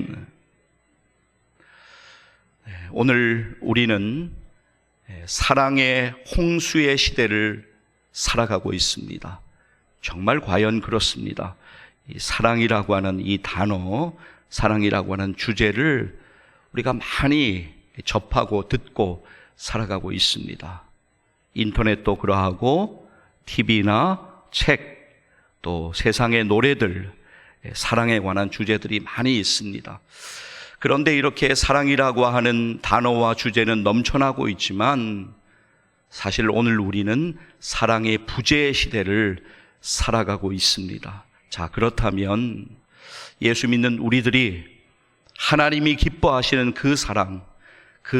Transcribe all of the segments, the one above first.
아멘. 오늘 우리는 사랑의 홍수의 시대를 살아가고 있습니다. 정말 과연 그렇습니다. 이 사랑이라고 하는 이 단어, 사랑이라고 하는 주제를 우리가 많이 접하고 듣고 살아가고 있습니다. 인터넷도 그러하고 TV나 책, 또 세상의 노래들, 사랑에 관한 주제들이 많이 있습니다. 그런데 이렇게 사랑이라고 하는 단어와 주제는 넘쳐나고 있지만 사실 오늘 우리는 사랑의 부재의 시대를 살아가고 있습니다. 자, 그렇다면 예수 믿는 우리들이 하나님이 기뻐하시는 그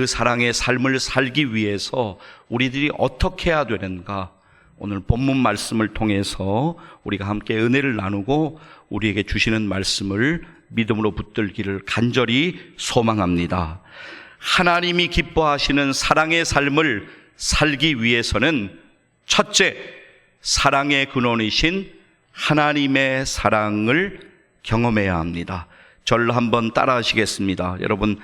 사랑의 삶을 살기 위해서 우리들이 어떻게 해야 되는가? 오늘 본문 말씀을 통해서 우리가 함께 은혜를 나누고 우리에게 주시는 말씀을 믿음으로 붙들기를 간절히 소망합니다. 하나님이 기뻐하시는 사랑의 삶을 살기 위해서는 첫째, 사랑의 근원이신 하나님의 사랑을 경험해야 합니다. 저를 한번 따라 하시겠습니다. 여러분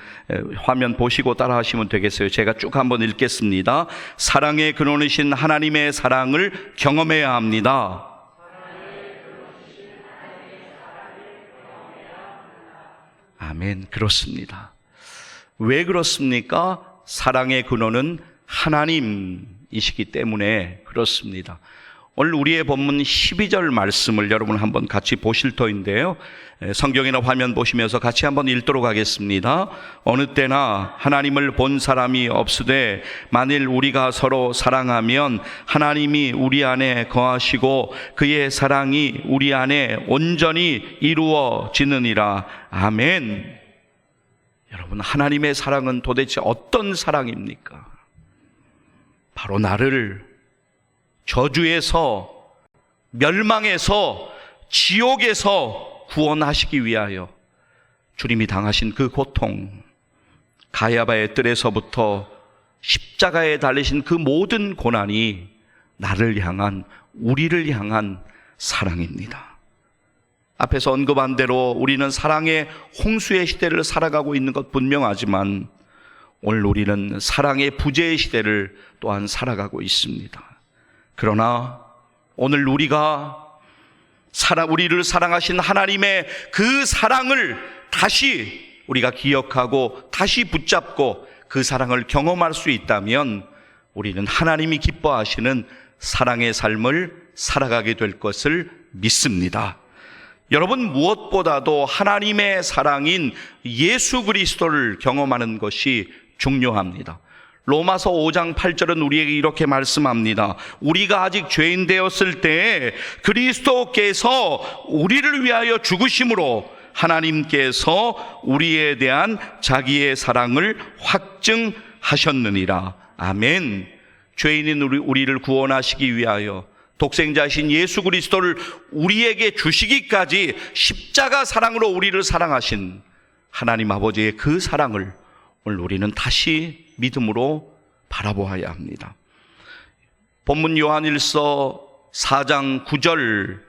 화면 보시고 따라 하시면 되겠어요. 제가 쭉 한번 읽겠습니다. 사랑의 근원이신 하나님의 사랑을 경험해야 합니다. 아멘. 그렇습니다. 왜 그렇습니까? 사랑의 근원은 하나님이시기 때문에 그렇습니다. 오늘 우리의 본문 12절 말씀을 여러분 한번 같이 보실 터인데요, 성경이나 화면 보시면서 같이 한번 읽도록 하겠습니다. 어느 때나 하나님을 본 사람이 없으되 만일 우리가 서로 사랑하면 하나님이 우리 안에 거하시고 그의 사랑이 우리 안에 온전히 이루어지느니라. 아멘. 여러분, 하나님의 사랑은 도대체 어떤 사랑입니까? 바로 나를 저주에서, 멸망에서, 지옥에서 구원하시기 위하여 주님이 당하신 그 고통, 가야바의 뜰에서부터 십자가에 달리신 그 모든 고난이 나를 향한, 우리를 향한 사랑입니다. 앞에서 언급한 대로 우리는 사랑의 홍수의 시대를 살아가고 있는 것 분명하지만 오늘 우리는 사랑의 부재의 시대를 또한 살아가고 있습니다. 그러나 오늘 우리가 우리를 사랑하신 하나님의 그 사랑을 다시 우리가 기억하고 다시 붙잡고 그 사랑을 경험할 수 있다면 우리는 하나님이 기뻐하시는 사랑의 삶을 살아가게 될 것을 믿습니다. 여러분, 무엇보다도 하나님의 사랑인 예수 그리스도를 경험하는 것이 중요합니다. 로마서 5장 8절은 우리에게 이렇게 말씀합니다. 우리가 아직 죄인 되었을 때에 그리스도께서 우리를 위하여 죽으심으로 하나님께서 우리에 대한 자기의 사랑을 확증하셨느니라. 아멘. 죄인인 우리를 구원하시기 위하여 독생자이신 예수 그리스도를 우리에게 주시기까지 십자가 사랑으로 우리를 사랑하신 하나님 아버지의 그 사랑을 오늘 우리는 다시 믿음으로 바라보아야 합니다. 본문 요한일서 4장 9절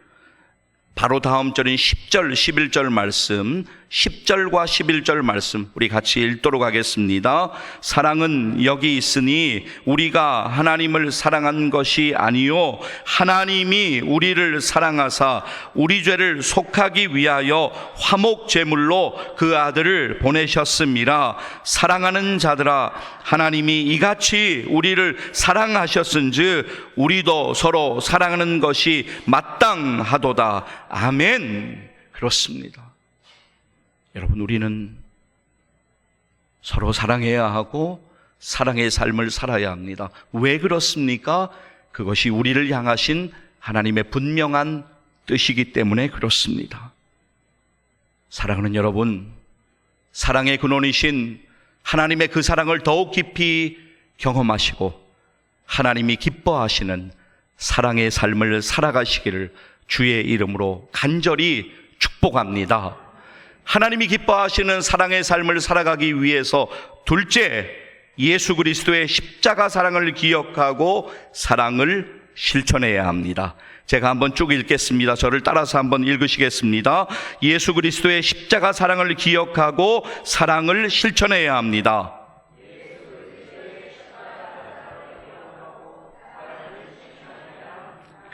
바로 다음 절인 10절, 11절 말씀, 10절과 11절 말씀 우리 같이 읽도록 하겠습니다. 사랑은 여기 있으니 우리가 하나님을 사랑한 것이 아니요 하나님이 우리를 사랑하사 우리 죄를 속하기 위하여 화목 제물로 그 아들을 보내셨음이라. 사랑하는 자들아, 하나님이 이같이 우리를 사랑하셨은즉 우리도 서로 사랑하는 것이 마땅하도다. 아멘. 그렇습니다. 여러분, 우리는 서로 사랑해야 하고 사랑의 삶을 살아야 합니다. 왜 그렇습니까? 그것이 우리를 향하신 하나님의 분명한 뜻이기 때문에 그렇습니다. 사랑하는 여러분, 사랑의 근원이신 하나님의 그 사랑을 더욱 깊이 경험하시고 하나님이 기뻐하시는 사랑의 삶을 살아가시기를 주의 이름으로 간절히 축복합니다. 하나님이 기뻐하시는 사랑의 삶을 살아가기 위해서 둘째, 예수 그리스도의 십자가 사랑을 기억하고 사랑을 실천해야 합니다. 제가 한번 쭉 읽겠습니다. 저를 따라서 한번 읽으시겠습니다. 예수 그리스도의 십자가 사랑을 기억하고 사랑을 실천해야 합니다.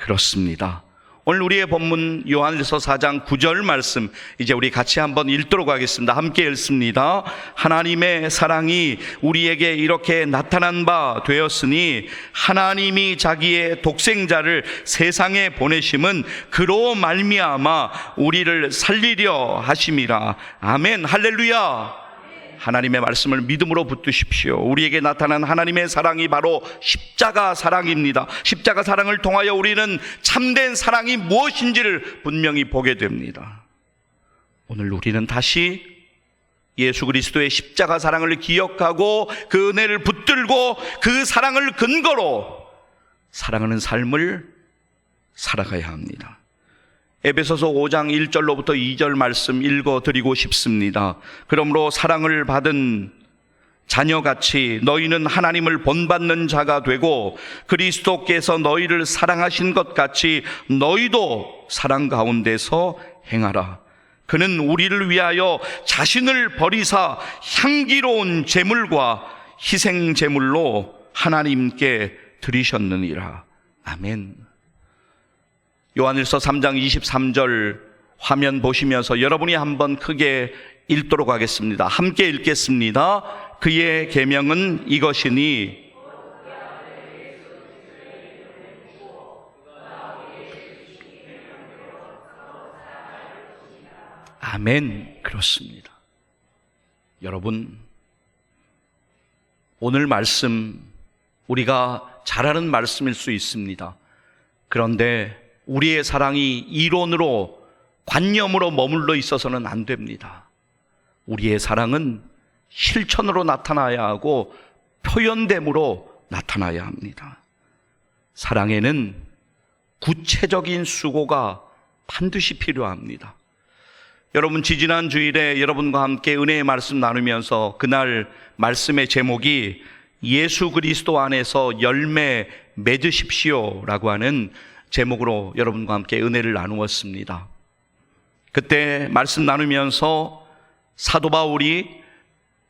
그렇습니다. 오늘 우리의 본문 요한일서 4장 9절 말씀, 이제 우리 같이 한번 읽도록 하겠습니다. 함께 읽습니다. 하나님의 사랑이 우리에게 이렇게 나타난 바 되었으니 하나님이 자기의 독생자를 세상에 보내심은 그로 말미암아 우리를 살리려 하심이라. 아멘. 할렐루야. 하나님의 말씀을 믿음으로 붙드십시오. 우리에게 나타난 하나님의 사랑이 바로 십자가 사랑입니다. 십자가 사랑을 통하여 우리는 참된 사랑이 무엇인지를 분명히 보게 됩니다. 오늘 우리는 다시 예수 그리스도의 십자가 사랑을 기억하고 그 은혜를 붙들고 그 사랑을 근거로 사랑하는 삶을 살아가야 합니다. 에베소서 5장 1절로부터 2절 말씀 읽어드리고 싶습니다. 그러므로 사랑을 받은 자녀같이 너희는 하나님을 본받는 자가 되고 그리스도께서 너희를 사랑하신 것 같이 너희도 사랑 가운데서 행하라. 그는 우리를 위하여 자신을 버리사 향기로운 제물과 희생 제물로 하나님께 드리셨느니라. 아멘. 요한일서 3장 23절 화면 보시면서 여러분이 한번 크게 읽도록 하겠습니다. 함께 읽겠습니다. 그의 계명은 이것이니 아멘. 그렇습니다. 여러분, 오늘 말씀 우리가 잘 아는 말씀일 수 있습니다. 그런데 우리의 사랑이 이론으로, 관념으로 머물러 있어서는 안 됩니다. 우리의 사랑은 실천으로 나타나야 하고 표현됨으로 나타나야 합니다. 사랑에는 구체적인 수고가 반드시 필요합니다. 여러분, 지지난 주일에 여러분과 함께 은혜의 말씀 나누면서 그날 말씀의 제목이 예수 그리스도 안에서 열매 맺으십시오라고 하는 제목으로 여러분과 함께 은혜를 나누었습니다. 그때 말씀 나누면서 사도 바울이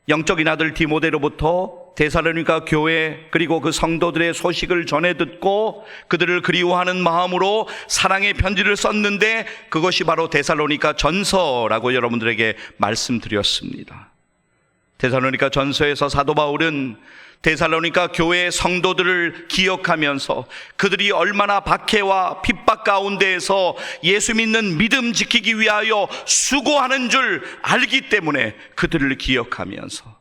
영적인 아들 디모데로부터 데살로니가 교회 그리고 그 성도들의 소식을 전해 듣고 그들을 그리워하는 마음으로 사랑의 편지를 썼는데 그것이 바로 데살로니가 전서라고 여러분들에게 말씀드렸습니다. 데살로니가 전서에서 사도 바울은 데살로니가 교회의 성도들을 기억하면서 그들이 얼마나 박해와 핍박 가운데에서 예수 믿는 믿음 지키기 위하여 수고하는 줄 알기 때문에 그들을 기억하면서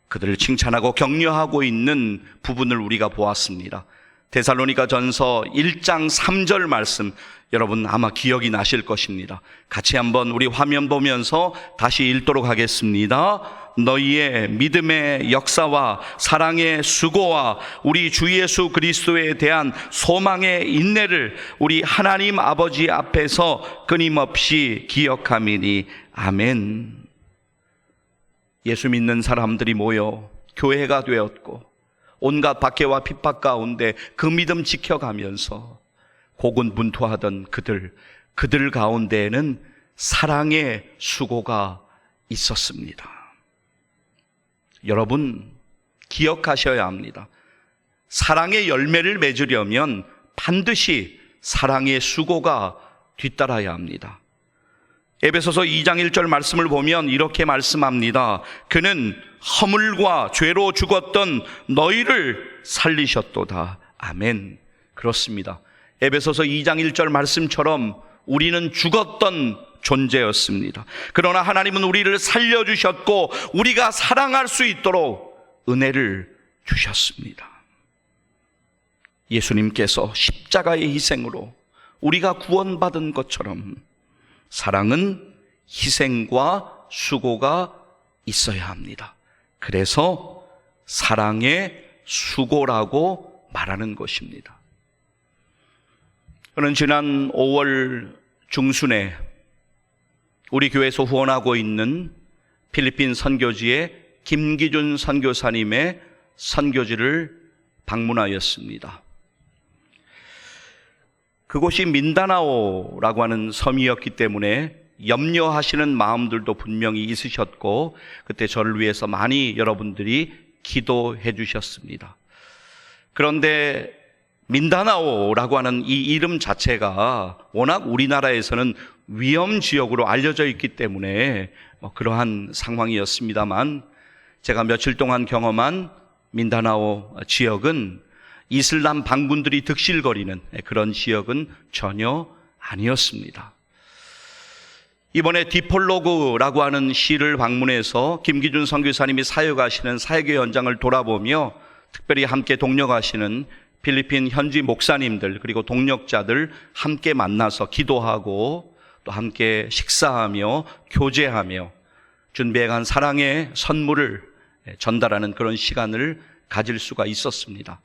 그들을 칭찬하고 격려하고 있는 부분을 우리가 보았습니다. 데살로니가 전서 1장 3절 말씀, 여러분 아마 기억이 나실 것입니다. 같이 한번 우리 화면 보면서 다시 읽도록 하겠습니다. 너희의 믿음의 역사와 사랑의 수고와 우리 주 예수 그리스도에 대한 소망의 인내를 우리 하나님 아버지 앞에서 끊임없이 기억함이니 아멘. 예수 믿는 사람들이 모여 교회가 되었고 온갖 박해와 핍박 가운데 그 믿음 지켜가면서 고군분투하던 그들 가운데에는 사랑의 수고가 있었습니다. 여러분 기억하셔야 합니다. 사랑의 열매를 맺으려면 반드시 사랑의 수고가 뒤따라야 합니다. 에베소서 2장 1절 말씀을 보면 이렇게 말씀합니다. 그는 허물과 죄로 죽었던 너희를 살리셨도다. 아멘. 그렇습니다. 에베소서 2장 1절 말씀처럼 우리는 죽었던 존재였습니다. 그러나 하나님은 우리를 살려주셨고 우리가 사랑할 수 있도록 은혜를 주셨습니다. 예수님께서 십자가의 희생으로 우리가 구원받은 것처럼 사랑은 희생과 수고가 있어야 합니다. 그래서 사랑의 수고라고 말하는 것입니다. 저는 지난 5월 중순에 우리 교회에서 후원하고 있는 필리핀 선교지의 김기준 선교사님의 선교지를 방문하였습니다. 그곳이 민다나오라고 하는 섬이었기 때문에 염려하시는 마음들도 분명히 있으셨고 그때 저를 위해서 많이 여러분들이 기도해 주셨습니다. 그런데 민다나오라고 하는 이 이름 자체가 워낙 우리나라에서는 위험 지역으로 알려져 있기 때문에 그러한 상황이었습니다만 제가 며칠 동안 경험한 민다나오 지역은 이슬람 반군들이 득실거리는 그런 지역은 전혀 아니었습니다. 이번에 디폴로그라고 하는 시를 방문해서 김기준 선교사님이 사역하시는 사역의 현장을 돌아보며 특별히 함께 동력하시는 필리핀 현지 목사님들 그리고 동력자들 함께 만나서 기도하고 또 함께 식사하며 교제하며 준비해간 사랑의 선물을 전달하는 그런 시간을 가질 수가 있었습니다.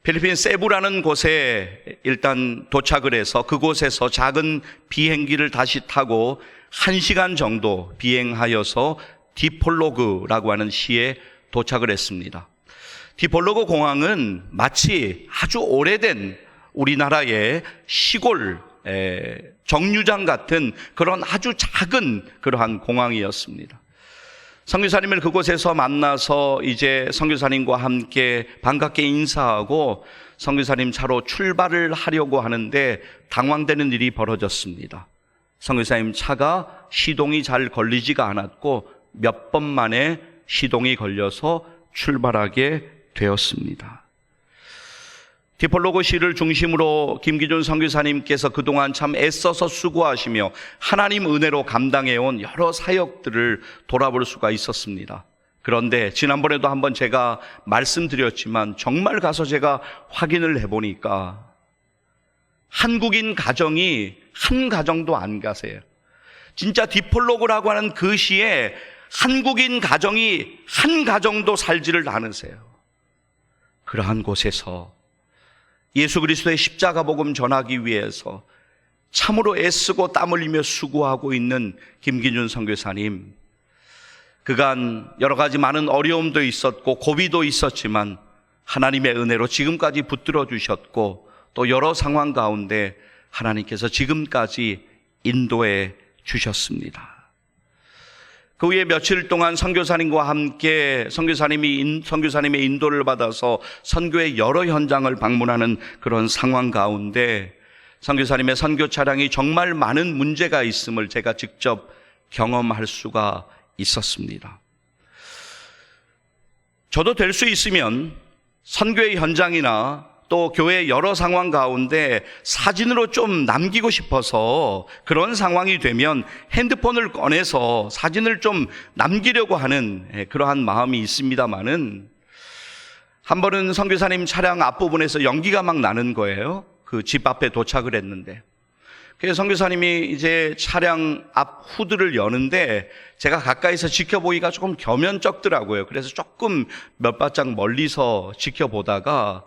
필리핀 세부라는 곳에 일단 도착을 해서 그곳에서 작은 비행기를 다시 타고 1시간 정도 비행하여서 디폴로그라고 하는 시에 도착을 했습니다. 디폴로그 공항은 마치 아주 오래된 우리나라의 시골 정류장 같은 그런 아주 작은 그러한 공항이었습니다. 선교사님을 그곳에서 만나서 이제 선교사님과 함께 반갑게 인사하고 선교사님 차로 출발을 하려고 하는데 당황되는 일이 벌어졌습니다. 선교사님 차가 시동이 잘 걸리지가 않았고 몇 번 만에 시동이 걸려서 출발하게 되었습니다. 디폴로그 시를 중심으로 김기준 선교사님께서 그동안 참 애써서 수고하시며 하나님 은혜로 감당해온 여러 사역들을 돌아볼 수가 있었습니다. 그런데 지난번에도 한번 제가 말씀드렸지만 정말 가서 제가 확인을 해보니까 한국인 가정이 한 가정도 안 가세요. 진짜 디폴로그라고 하는 그 시에 한국인 가정이 한 가정도 살지를 않으세요. 그러한 곳에서 예수 그리스도의 십자가 복음 전하기 위해서 참으로 애쓰고 땀 흘리며 수고하고 있는 김기준 선교사님, 그간 여러 가지 많은 어려움도 있었고 고비도 있었지만 하나님의 은혜로 지금까지 붙들어 주셨고 또 여러 상황 가운데 하나님께서 지금까지 인도해 주셨습니다. 그 후에 며칠 동안 선교사님과 함께 선교사님의 인도를 받아서 선교의 여러 현장을 방문하는 그런 상황 가운데 선교사님의 선교 차량이 정말 많은 문제가 있음을 제가 직접 경험할 수가 있었습니다. 저도 될 수 있으면 선교의 현장이나 또 교회 여러 상황 가운데 사진으로 좀 남기고 싶어서 그런 상황이 되면 핸드폰을 꺼내서 사진을 좀 남기려고 하는 그러한 마음이 있습니다만은 한 번은 선교사님 차량 앞부분에서 연기가 막 나는 거예요. 그 집 앞에 도착을 했는데 그래서 선교사님이 이제 차량 앞 후드를 여는데 제가 가까이서 지켜보기가 조금 겸연쩍더라고요. 그래서 조금 몇 발짝 멀리서 지켜보다가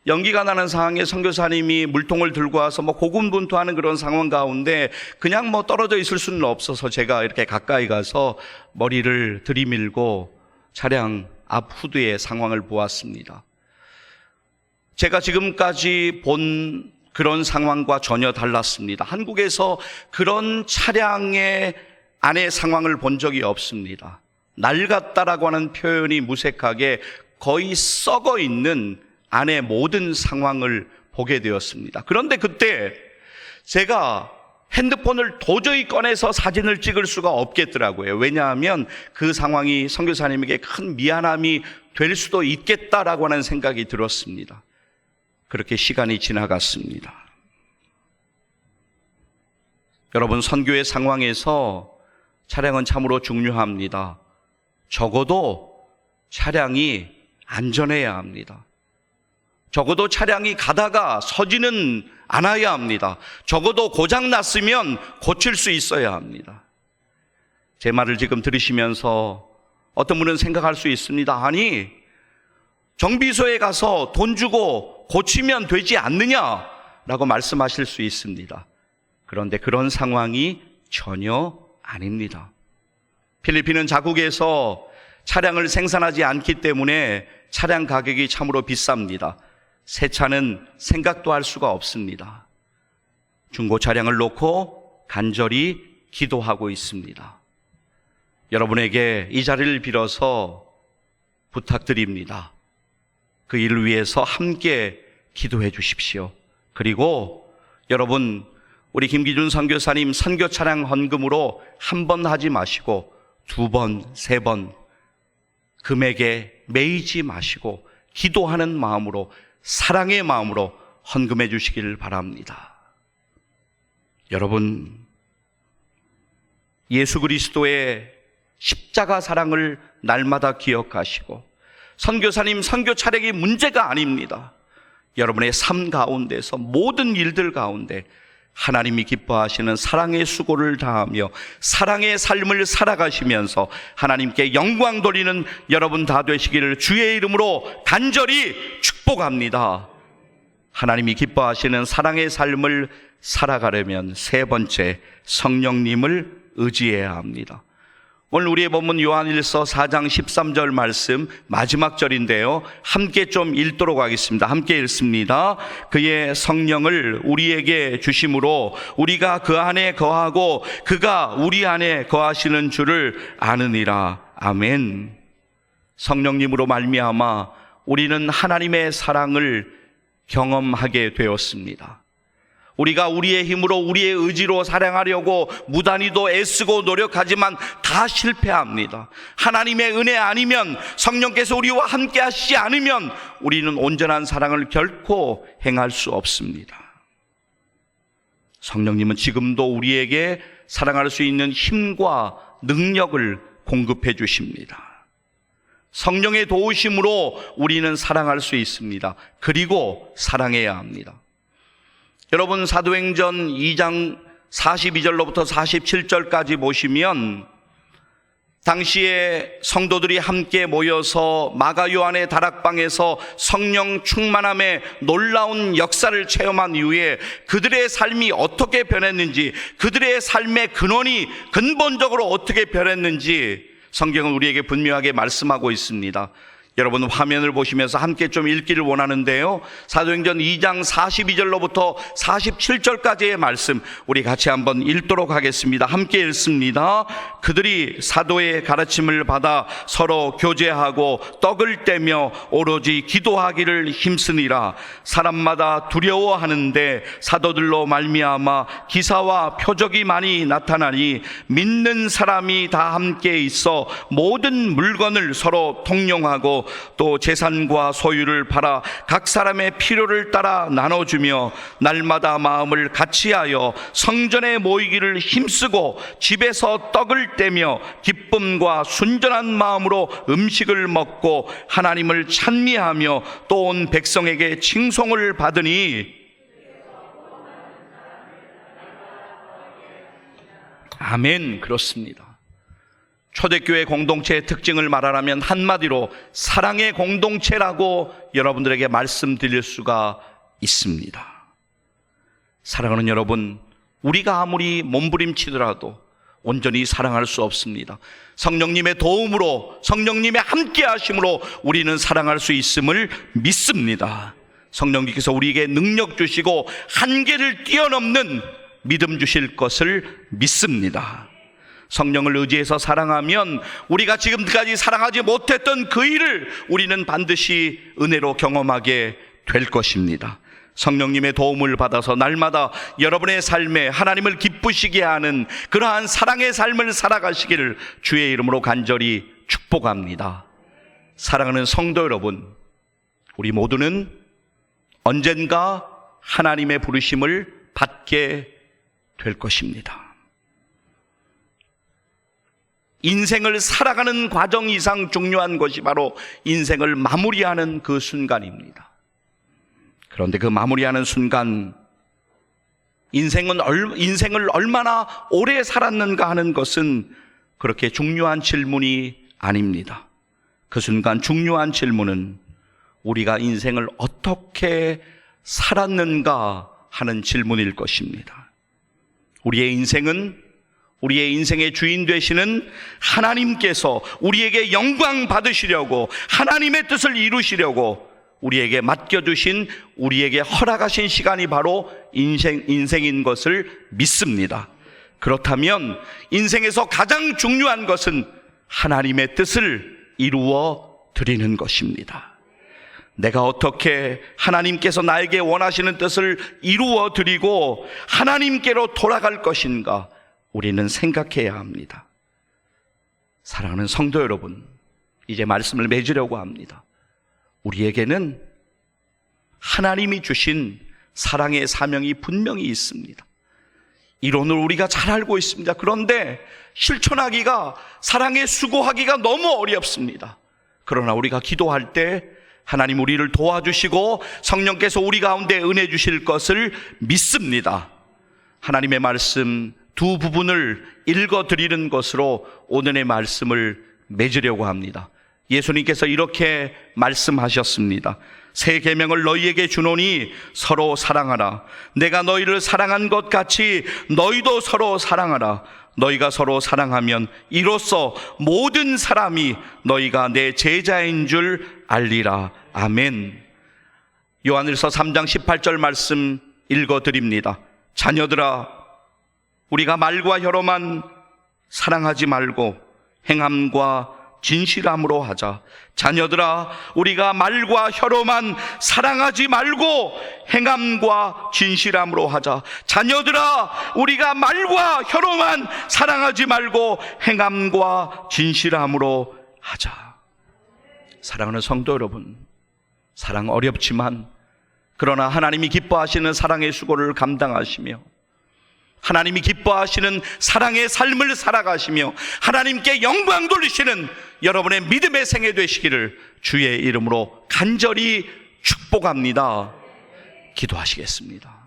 연기가 나는 상황에 선교사님이 물통을 들고 와서 고군분투하는 그런 상황 가운데 그냥 떨어져 있을 수는 없어서 제가 이렇게 가까이 가서 머리를 들이밀고 차량 앞 후드의 상황을 보았습니다. 제가 지금까지 본 그런 상황과 전혀 달랐습니다. 한국에서 그런 차량의 안의 상황을 본 적이 없습니다. 낡았다라고 하는 표현이 무색하게 거의 썩어 있는 안의 모든 상황을 보게 되었습니다. 그런데 그때 제가 핸드폰을 도저히 꺼내서 사진을 찍을 수가 없겠더라고요. 왜냐하면 그 상황이 선교사님에게 큰 미안함이 될 수도 있겠다라고 하는 생각이 들었습니다. 그렇게 시간이 지나갔습니다. 여러분, 선교의 상황에서 차량은 참으로 중요합니다. 적어도 차량이 안전해야 합니다. 적어도 차량이 가다가 서지는 않아야 합니다. 적어도 고장 났으면 고칠 수 있어야 합니다. 제 말을 지금 들으시면서 어떤 분은 생각할 수 있습니다. 아니, 정비소에 가서 돈 주고 고치면 되지 않느냐라고 말씀하실 수 있습니다. 그런데 그런 상황이 전혀 아닙니다. 필리핀은 자국에서 차량을 생산하지 않기 때문에 차량 가격이 참으로 비쌉니다. 새 차는 생각도 할 수가 없습니다. 중고 차량을 놓고 간절히 기도하고 있습니다. 여러분에게 이 자리를 빌어서 부탁드립니다. 그 일을 위해서 함께 기도해 주십시오. 그리고 여러분, 우리 김기준 선교사님 선교 차량 헌금으로 한 번 하지 마시고 2번, 3번 금액에 매이지 마시고 기도하는 마음으로, 사랑의 마음으로 헌금해 주시길 바랍니다. 여러분, 예수 그리스도의 십자가 사랑을 날마다 기억하시고, 선교사님 선교 차량이 문제가 아닙니다. 여러분의 삶 가운데서, 모든 일들 가운데 하나님이 기뻐하시는 사랑의 수고를 다하며 사랑의 삶을 살아가시면서 하나님께 영광 돌리는 여러분 다 되시기를 주의 이름으로 간절히 축복합니다. 하나님이 기뻐하시는 사랑의 삶을 살아가려면 3번째, 성령님을 의지해야 합니다. 오늘 우리의 본문 요한일서 4장 13절 말씀 마지막 절인데요, 함께 좀 읽도록 하겠습니다. 함께 읽습니다. 그의 성령을 우리에게 주심으로 우리가 그 안에 거하고 그가 우리 안에 거하시는 줄을 아느니라. 아멘. 성령님으로 말미암아 우리는 하나님의 사랑을 경험하게 되었습니다. 우리가 우리의 힘으로, 우리의 의지로 사랑하려고 무단히도 애쓰고 노력하지만 다 실패합니다. 하나님의 은혜 아니면, 성령께서 우리와 함께 하시지 않으면 우리는 온전한 사랑을 결코 행할 수 없습니다. 성령님은 지금도 우리에게 사랑할 수 있는 힘과 능력을 공급해 주십니다. 성령의 도우심으로 우리는 사랑할 수 있습니다. 그리고 사랑해야 합니다. 여러분, 사도행전 2장 42절로부터 47절까지 보시면 당시에 성도들이 함께 모여서 마가 요한의 다락방에서 성령 충만함의 놀라운 역사를 체험한 이후에 그들의 삶이 어떻게 변했는지, 그들의 삶의 근원이 근본적으로 어떻게 변했는지 성경은 우리에게 분명하게 말씀하고 있습니다. 여러분, 화면을 보시면서 함께 좀 읽기를 원하는데요, 사도행전 2장 42절로부터 47절까지의 말씀 우리 같이 한번 읽도록 하겠습니다. 함께 읽습니다. 그들이 사도의 가르침을 받아 서로 교제하고 떡을 떼며 오로지 기도하기를 힘쓰니라. 사람마다 두려워하는데 사도들로 말미암아 기사와 표적이 많이 나타나니 믿는 사람이 다 함께 있어 모든 물건을 서로 통용하고 또 재산과 소유를 팔아 각 사람의 필요를 따라 나눠주며 날마다 마음을 같이하여 성전에 모이기를 힘쓰고 집에서 떡을 떼며 기쁨과 순전한 마음으로 음식을 먹고 하나님을 찬미하며 또 온 백성에게 칭송을 받으니. 아멘. 그렇습니다. 초대교회 공동체의 특징을 말하라면 한마디로 사랑의 공동체라고 여러분들에게 말씀드릴 수가 있습니다. 사랑하는 여러분, 우리가 아무리 몸부림치더라도 온전히 사랑할 수 없습니다. 성령님의 도움으로, 성령님의 함께 하심으로 우리는 사랑할 수 있음을 믿습니다. 성령님께서 우리에게 능력 주시고 한계를 뛰어넘는 믿음 주실 것을 믿습니다. 성령을 의지해서 사랑하면 우리가 지금까지 사랑하지 못했던 그 일을 우리는 반드시 은혜로 경험하게 될 것입니다. 성령님의 도움을 받아서 날마다 여러분의 삶에 하나님을 기쁘시게 하는 그러한 사랑의 삶을 살아가시기를 주의 이름으로 간절히 축복합니다. 사랑하는 성도 여러분, 우리 모두는 언젠가 하나님의 부르심을 받게 될 것입니다. 인생을 살아가는 과정 이상 중요한 것이 바로 인생을 마무리하는 그 순간입니다. 그런데 그 마무리하는 순간, 인생을 얼마나 오래 살았는가 하는 것은 그렇게 중요한 질문이 아닙니다. 그 순간 중요한 질문은 우리가 인생을 어떻게 살았는가 하는 질문일 것입니다. 우리의 인생은, 우리의 인생의 주인 되시는 하나님께서 우리에게 영광 받으시려고, 하나님의 뜻을 이루시려고 우리에게 맡겨주신, 우리에게 허락하신 시간이 바로 인생인 것을 믿습니다. 그렇다면 인생에서 가장 중요한 것은 하나님의 뜻을 이루어 드리는 것입니다. 내가 어떻게 하나님께서 나에게 원하시는 뜻을 이루어 드리고 하나님께로 돌아갈 것인가, 우리는 생각해야 합니다. 사랑하는 성도 여러분, 이제 말씀을 맺으려고 합니다. 우리에게는 하나님이 주신 사랑의 사명이 분명히 있습니다. 이론을 우리가 잘 알고 있습니다. 그런데 실천하기가, 사랑에 수고하기가 너무 어렵습니다. 그러나 우리가 기도할 때 하나님 우리를 도와주시고 성령께서 우리 가운데 은혜 주실 것을 믿습니다. 하나님의 말씀 두 부분을 읽어드리는 것으로 오늘의 말씀을 맺으려고 합니다. 예수님께서 이렇게 말씀하셨습니다. 새 계명을 너희에게 주노니 서로 사랑하라. 내가 너희를 사랑한 것 같이 너희도 서로 사랑하라. 너희가 서로 사랑하면 이로써 모든 사람이 너희가 내 제자인 줄 알리라. 아멘. 요한일서 3장 18절 말씀 읽어드립니다. 자녀들아, 우리가 말과 혀로만 사랑하지 말고 행함과 진실함으로 하자. 자녀들아, 우리가 말과 혀로만 사랑하지 말고 행함과 진실함으로 하자. 자녀들아, 우리가 말과 혀로만 사랑하지 말고 행함과 진실함으로 하자. 사랑하는 성도 여러분, 사랑 어렵지만 그러나 하나님이 기뻐하시는 사랑의 수고를 감당하시며 하나님이 기뻐하시는 사랑의 삶을 살아가시며 하나님께 영광 돌리시는 여러분의 믿음의 생애 되시기를 주의 이름으로 간절히 축복합니다. 기도하시겠습니다.